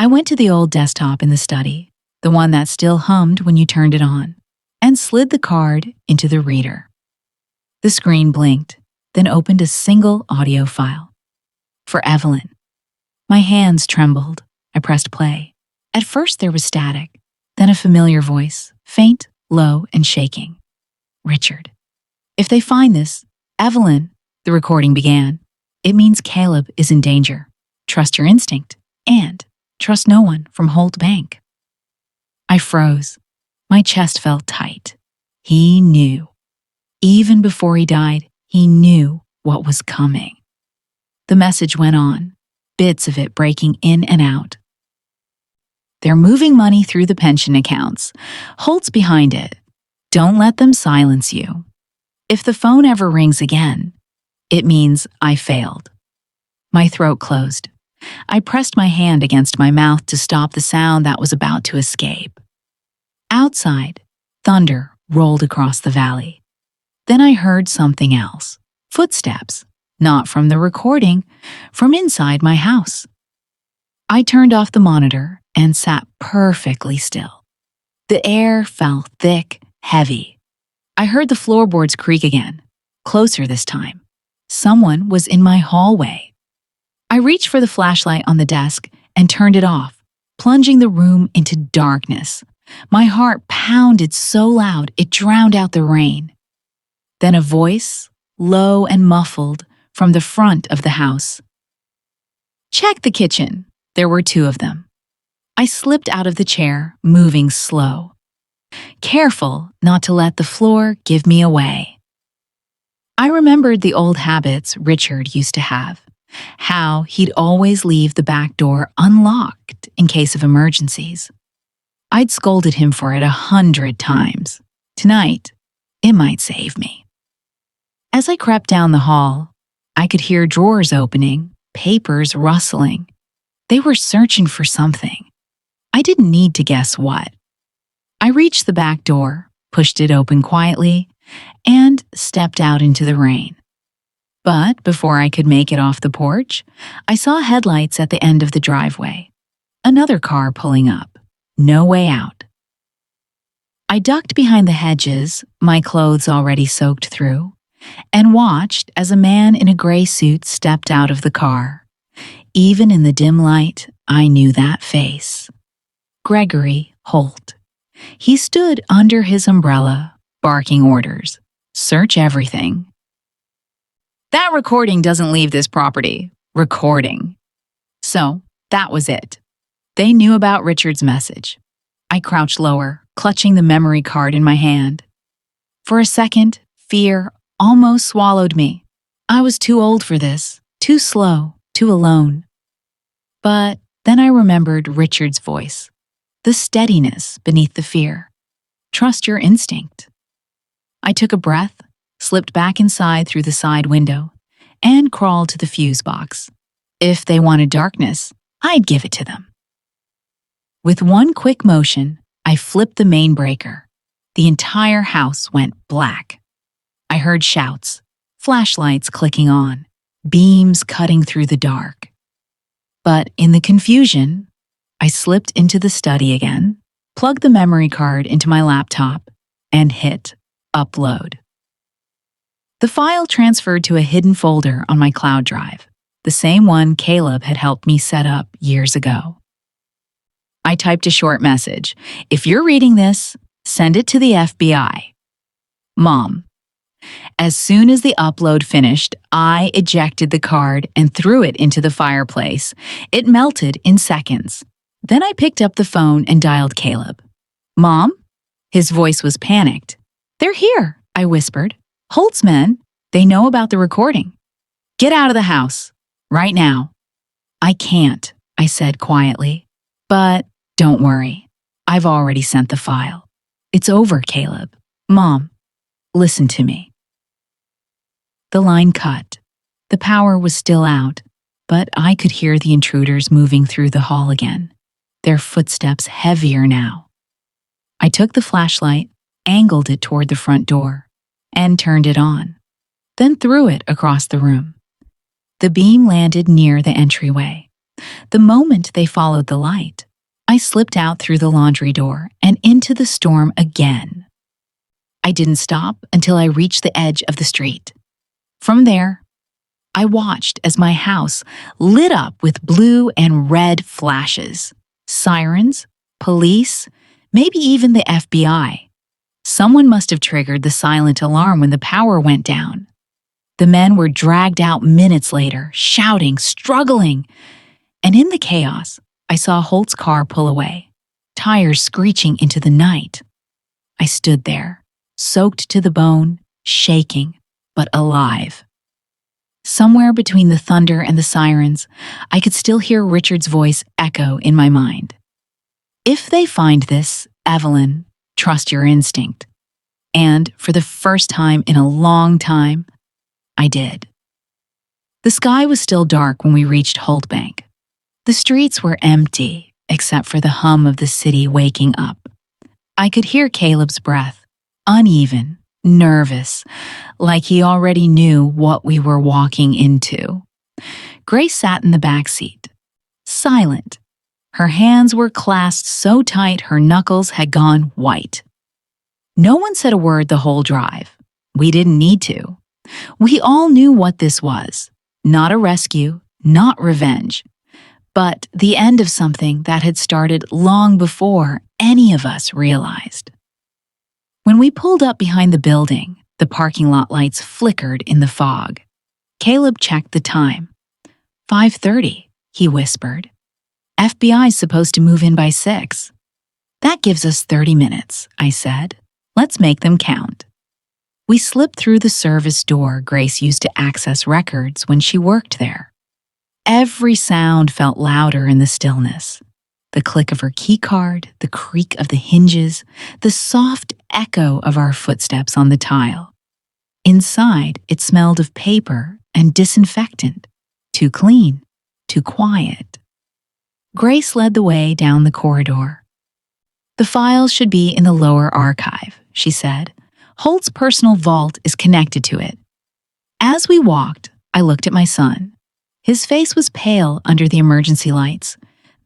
I went to the old desktop in the study, the one that still hummed when you turned it on, and slid the card into the reader. The screen blinked, then opened a single audio file. For Evelyn. My hands trembled. I pressed play. At first there was static, then a familiar voice, faint, low, and shaking. "Richard. If they find this, Evelyn," the recording began, "it means Caleb is in danger. Trust your instinct, and trust no one from Holt Bank." I froze. My chest felt tight. He knew. Even before he died, he knew what was coming. The message went on, bits of it breaking in and out. "They're moving money through the pension accounts. Holt's behind it. Don't let them silence you. If the phone ever rings again, it means I failed." My throat closed. I pressed my hand against my mouth to stop the sound that was about to escape. Outside, thunder rolled across the valley. Then I heard something else. Footsteps, not from the recording, from inside my house. I turned off the monitor and sat perfectly still. The air felt thick, heavy. I heard the floorboards creak again, closer this time. Someone was in my hallway. I reached for the flashlight on the desk and turned it off, plunging the room into darkness. My heart pounded so loud it drowned out the rain. Then a voice, low and muffled, from the front of the house. "Check the kitchen." There were two of them. I slipped out of the chair, moving slow, careful not to let the floor give me away. I remembered the old habits Richard used to have, how he'd always leave the back door unlocked in case of emergencies. I'd scolded him for it 100 times. Tonight, it might save me. As I crept down the hall, I could hear drawers opening, papers rustling. They were searching for something. I didn't need to guess what. I reached the back door, pushed it open quietly, and stepped out into the rain. But before I could make it off the porch, I saw headlights at the end of the driveway. Another car pulling up. No way out. I ducked behind the hedges, my clothes already soaked through, and watched as a man in a gray suit stepped out of the car. Even in the dim light, I knew that face. Gregory Holt. He stood under his umbrella, barking orders. "Search everything." "That recording doesn't leave this property." Recording. So, that was it. They knew about Richard's message. I crouched lower, clutching the memory card in my hand. For a second, fear almost swallowed me. I was too old for this, too slow, too alone. But then I remembered Richard's voice, the steadiness beneath the fear. Trust your instinct. I took a breath, slipped back inside through the side window, and crawled to the fuse box. If they wanted darkness, I'd give it to them. With one quick motion, I flipped the main breaker. The entire house went black. I heard shouts, flashlights clicking on, beams cutting through the dark. But in the confusion, I slipped into the study again, plugged the memory card into my laptop, and hit upload. The file transferred to a hidden folder on my cloud drive, the same one Caleb had helped me set up years ago. I typed a short message. If you're reading this, send it to the FBI. Mom. As soon as the upload finished, I ejected the card and threw it into the fireplace. It melted in seconds. Then I picked up the phone and dialed Caleb. Mom? His voice was panicked. They're here, I whispered. Holt's men. They know about the recording. Get out of the house. Right now. I can't, I said quietly. But don't worry. I've already sent the file. It's over, Caleb. Mom, listen to me. The line cut. The power was still out, but I could hear the intruders moving through the hall again, their footsteps heavier now. I took the flashlight, angled it toward the front door, and turned it on, then threw it across the room. The beam landed near the entryway. The moment they followed the light, I slipped out through the laundry door and into the storm again. I didn't stop until I reached the edge of the street. From there, I watched as my house lit up with blue and red flashes. Sirens, police, maybe even the FBI. Someone must have triggered the silent alarm when the power went down. The men were dragged out minutes later, shouting, struggling. And in the chaos, I saw Holt's car pull away, tires screeching into the night. I stood there, soaked to the bone, shaking, but alive. Somewhere between the thunder and the sirens, I could still hear Richard's voice echo in my mind. If they find this, Evelyn, trust your instinct. And for the first time in a long time, I did. The sky was still dark when we reached Holt Bank. The streets were empty, except for the hum of the city waking up. I could hear Caleb's breath, uneven, nervous, like he already knew what we were walking into. Grace sat in the back seat, silent. Her hands were clasped so tight her knuckles had gone white. No one said a word the whole drive. We didn't need to. We all knew what this was. Not a rescue, not revenge, but the end of something that had started long before any of us realized. When we pulled up behind the building, the parking lot lights flickered in the fog. Caleb checked the time. 5:30, he whispered. FBI's supposed to move in by 6. That gives us 30 minutes, I said. Let's make them count. We slipped through the service door Grace used to access records when she worked there. Every sound felt louder in the stillness. The click of her keycard, the creak of the hinges, the soft echo of our footsteps on the tile. Inside, it smelled of paper and disinfectant. Too clean, too quiet. Grace led the way down the corridor. The files should be in the lower archive, she said. Holt's personal vault is connected to it. As we walked, I looked at my son. His face was pale under the emergency lights,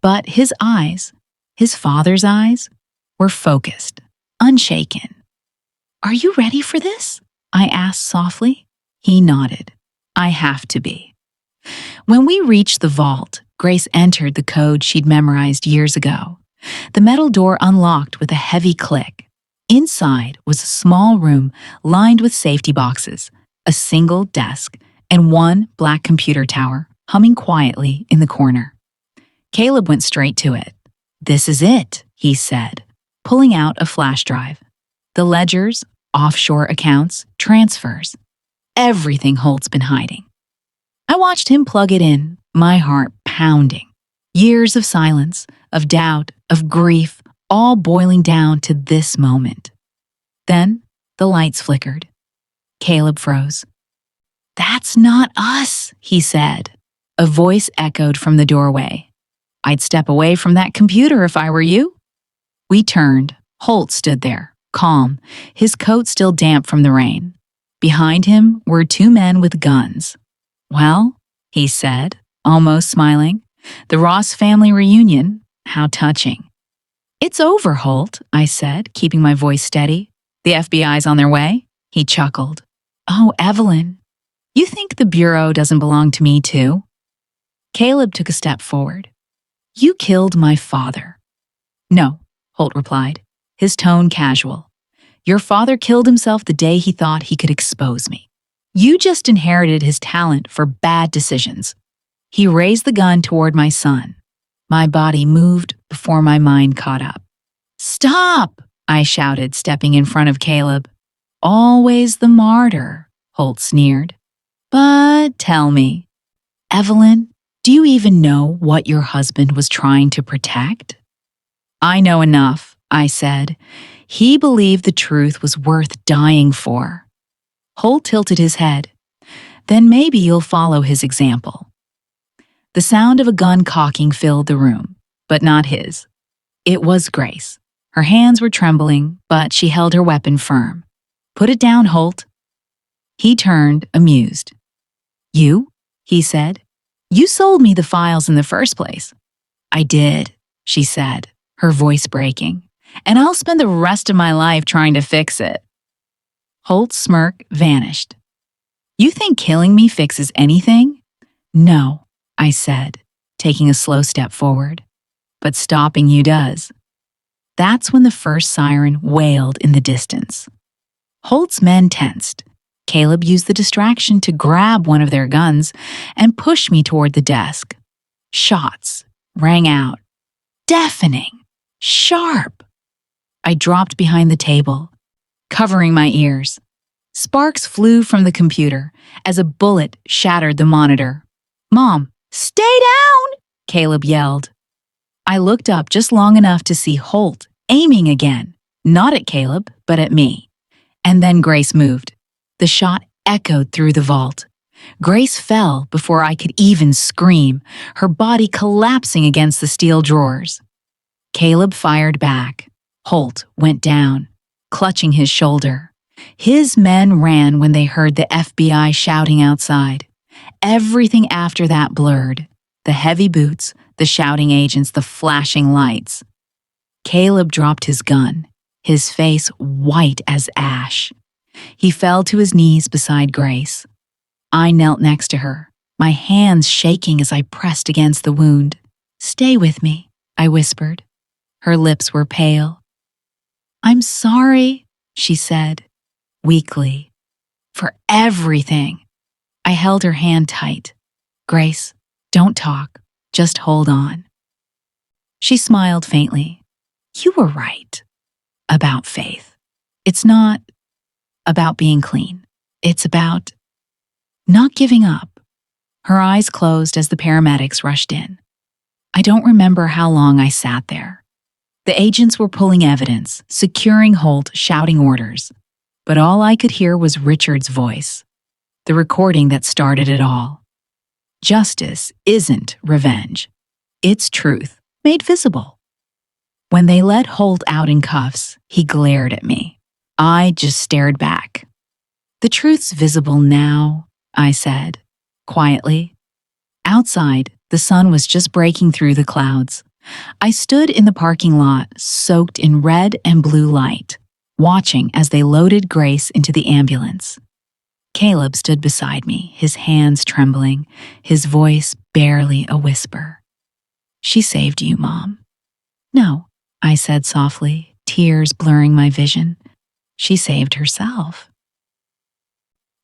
but his eyes, his father's eyes, were focused, unshaken. Are you ready for this? I asked softly. He nodded. I have to be. When we reached the vault, Grace entered the code she'd memorized years ago. The metal door unlocked with a heavy click. Inside was a small room lined with safety boxes, a single desk, and one black computer tower humming quietly in the corner. Caleb went straight to it. This is it, he said, pulling out a flash drive. The ledgers, offshore accounts, transfers. Everything Holt's been hiding. I watched him plug it in, my heart pounding. Years of silence, of doubt, of grief, all boiling down to this moment. Then the lights flickered. Caleb froze. That's not us, he said. A voice echoed from the doorway. I'd step away from that computer if I were you. We turned. Holt stood there, calm, his coat still damp from the rain. Behind him were two men with guns. "Well," he said, almost smiling, "the Ross family reunion, how touching." "It's over, Holt," I said, keeping my voice steady. "The FBI's on their way?" He chuckled. "Oh, Evelyn, you think the Bureau doesn't belong to me too?" Caleb took a step forward. "You killed my father." "No," Holt replied, his tone casual. "Your father killed himself the day he thought he could expose me. You just inherited his talent for bad decisions." He raised the gun toward my son. My body moved before my mind caught up. "Stop!" I shouted, stepping in front of Caleb. "Always the martyr," Holt sneered. "But tell me, Evelyn, do you even know what your husband was trying to protect?" "I know enough," I said. "He believed the truth was worth dying for." Holt tilted his head. "Then maybe you'll follow his example." The sound of a gun cocking filled the room, but not his. It was Grace. Her hands were trembling, but she held her weapon firm. "Put it down, Holt." He turned, amused. "You?" he said. "You sold me the files in the first place." "I did," she said, her voice breaking. "And I'll spend the rest of my life trying to fix it." Holt's smirk vanished. "You think killing me fixes anything?" "No," I said, taking a slow step forward. "But stopping you does." That's when the first siren wailed in the distance. Holt's men tensed. Caleb used the distraction to grab one of their guns and push me toward the desk. Shots rang out. Deafening. Sharp. I dropped behind the table, covering my ears. Sparks flew from the computer as a bullet shattered the monitor. "Mom, stay down!" Caleb yelled. I looked up just long enough to see Holt aiming again, not at Caleb, but at me. And then Grace moved. The shot echoed through the vault. Grace fell before I could even scream, her body collapsing against the steel drawers. Caleb fired back. Holt went down, clutching his shoulder. His men ran when they heard the FBI shouting outside. Everything after that blurred. The heavy boots, the shouting agents, the flashing lights. Caleb dropped his gun, his face white as ash. He fell to his knees beside Grace. I knelt next to her, my hands shaking as I pressed against the wound. "Stay with me," I whispered. Her lips were pale. "I'm sorry," she said, weakly, "for everything." I held her hand tight. "Grace, don't talk, just hold on." She smiled faintly. "You were right about faith. It's not about being clean. It's about not giving up." Her eyes closed as the paramedics rushed in. I don't remember how long I sat there. The agents were pulling evidence, securing Holt, shouting orders. But all I could hear was Richard's voice, the recording that started it all. Justice isn't revenge. It's truth, made visible. When they let Holt out in cuffs, he glared at me. I just stared back. "The truth's visible now," I said, quietly. Outside, the sun was just breaking through the clouds. I stood in the parking lot, soaked in red and blue light, watching as they loaded Grace into the ambulance. Caleb stood beside me, his hands trembling, his voice barely a whisper. "She saved you, Mom." "No," I said softly, tears blurring my vision. "She saved herself."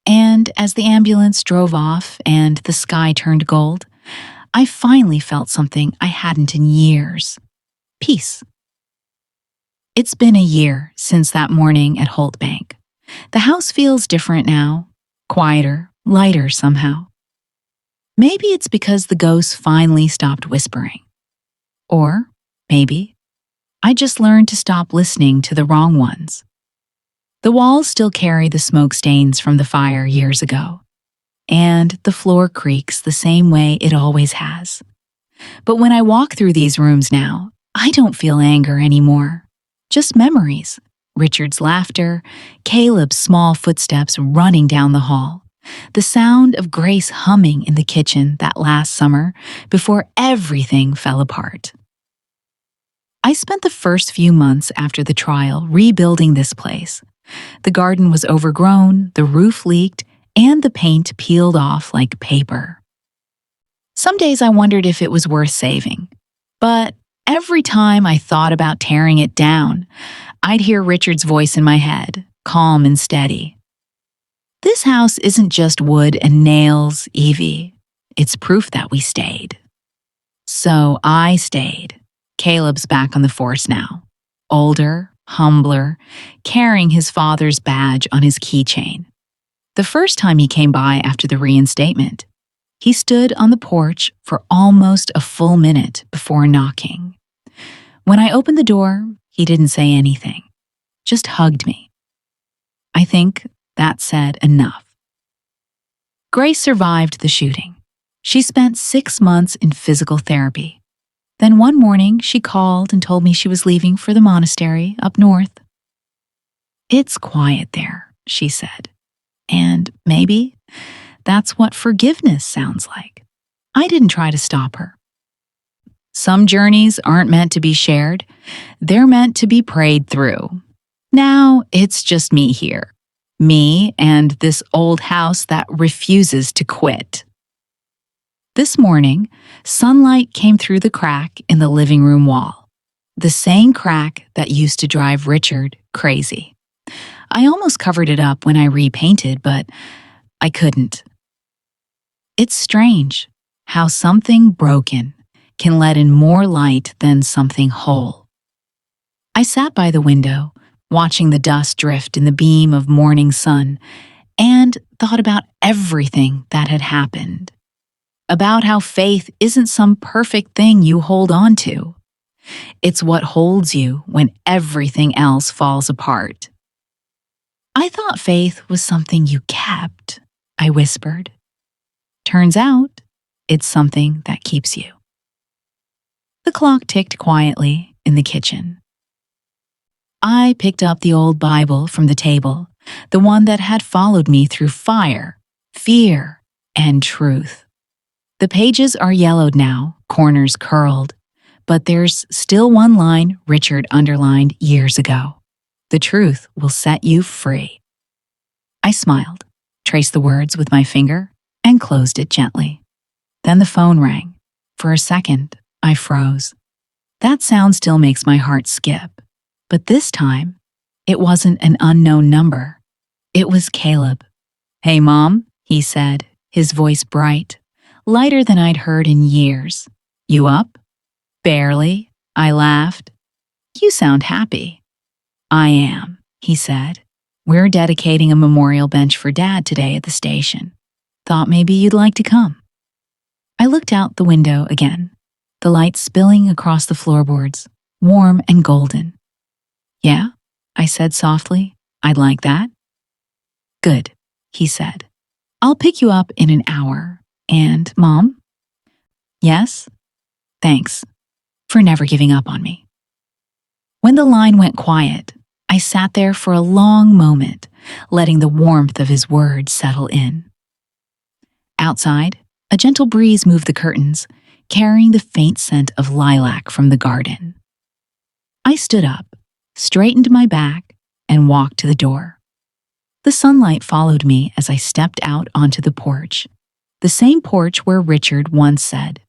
And as the ambulance drove off and the sky turned gold, I finally felt something I hadn't in years. Peace. It's been a year since that morning at Holt Bank. The house feels different now, quieter, lighter somehow. Maybe it's because the ghosts finally stopped whispering. Or maybe I just learned to stop listening to the wrong ones. The walls still carry the smoke stains from the fire years ago, and the floor creaks the same way it always has. But when I walk through these rooms now, I don't feel anger anymore. Just memories. Richard's laughter, Caleb's small footsteps running down the hall, the sound of Grace humming in the kitchen that last summer before everything fell apart. I spent the first few months after the trial rebuilding this place. The garden was overgrown, the roof leaked, and the paint peeled off like paper. Some days I wondered if it was worth saving, but every time I thought about tearing it down, I'd hear Richard's voice in my head, calm and steady. This house isn't just wood and nails, Evie. It's proof that we stayed. So I stayed. Caleb's back on the force now. Older, humbler, carrying his father's badge on his keychain. The first time he came by after the reinstatement, he stood on the porch for almost a full minute before knocking. When I opened the door, he didn't say anything, just hugged me. I think that said enough. Grace survived the shooting. She spent 6 months in physical therapy. Then one morning, she called and told me she was leaving for the monastery up north. "It's quiet there," she said. And maybe that's what forgiveness sounds like. I didn't try to stop her. Some journeys aren't meant to be shared. They're meant to be prayed through. Now it's just me here. Me and this old house that refuses to quit. This morning, sunlight came through the crack in the living room wall. The same crack that used to drive Richard crazy. I almost covered it up when I repainted, but I couldn't. It's strange how something broken can let in more light than something whole. I sat by the window, watching the dust drift in the beam of morning sun, and thought about everything that had happened. About how faith isn't some perfect thing you hold on to. It's what holds you when everything else falls apart. "I thought faith was something you kept," I whispered. "Turns out, it's something that keeps you." The clock ticked quietly in the kitchen. I picked up the old Bible from the table, the one that had followed me through fire, fear, and truth. The pages are yellowed now, corners curled, but there's still one line Richard underlined years ago. "The truth will set you free." I smiled, traced the words with my finger, and closed it gently. Then the phone rang. For a second, I froze. That sound still makes my heart skip. But this time, it wasn't an unknown number. It was Caleb. "Hey, Mom," he said, his voice bright, lighter than I'd heard in years. "You up?" "Barely," I laughed. "You sound happy." "I am," he said. "We're dedicating a memorial bench for Dad today at the station. Thought maybe you'd like to come." I looked out the window again, the light spilling across the floorboards, warm and golden. "Yeah," I said softly. "I'd like that." "Good," he said. "I'll pick you up in an hour. And, Mom?" "Yes?" "Thanks for never giving up on me." When the line went quiet, I sat there for a long moment, letting the warmth of his words settle in. Outside, a gentle breeze moved the curtains, carrying the faint scent of lilac from the garden. I stood up, straightened my back, and walked to the door. The sunlight followed me as I stepped out onto the porch, the same porch where Richard once said,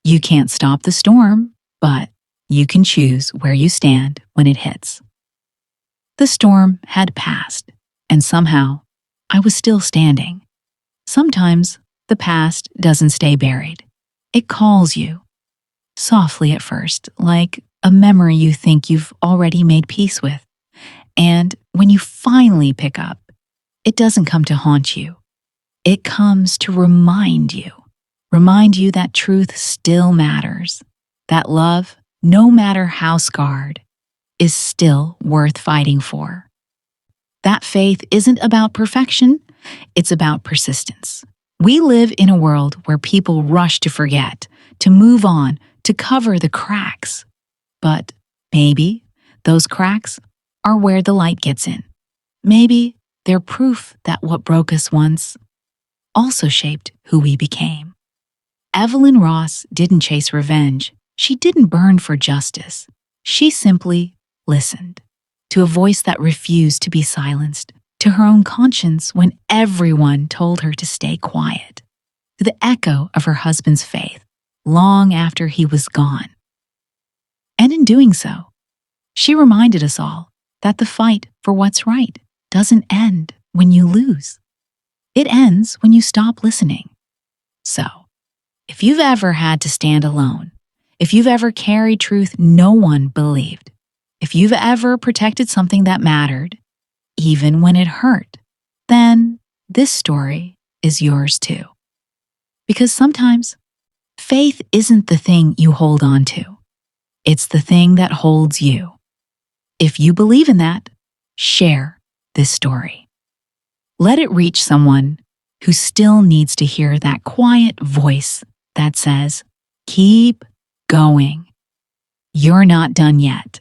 "You can't stop the storm, but you can choose where you stand when it hits." The storm had passed, and somehow I was still standing. Sometimes the past doesn't stay buried. It calls you, softly at first, like a memory you think you've already made peace with. And when you finally pick up, it doesn't come to haunt you. It comes to remind you that truth still matters, that love, no matter how scarred, is still worth fighting for. That faith isn't about perfection, it's about persistence. We live in a world where people rush to forget, to move on, to cover the cracks. But maybe Those cracks are where the light gets in. Maybe they're proof that what broke us once also shaped who we became. Evelyn Ross didn't chase revenge. She didn't burn for justice. She simply listened to a voice that refused to be silenced, to her own conscience when everyone told her to stay quiet, to the echo of her husband's faith long after he was gone. And in doing so, she reminded us all that the fight for what's right doesn't end when you lose. It ends when you stop listening. So, if you've ever had to stand alone, if you've ever carried truth no one believed, if you've ever protected something that mattered, even when it hurt, then this story is yours too. Because sometimes faith isn't the thing you hold on to. It's the thing that holds you. If you believe in that, share this story. Let it reach someone who still needs to hear that quiet voice that says, keep going. You're not done yet.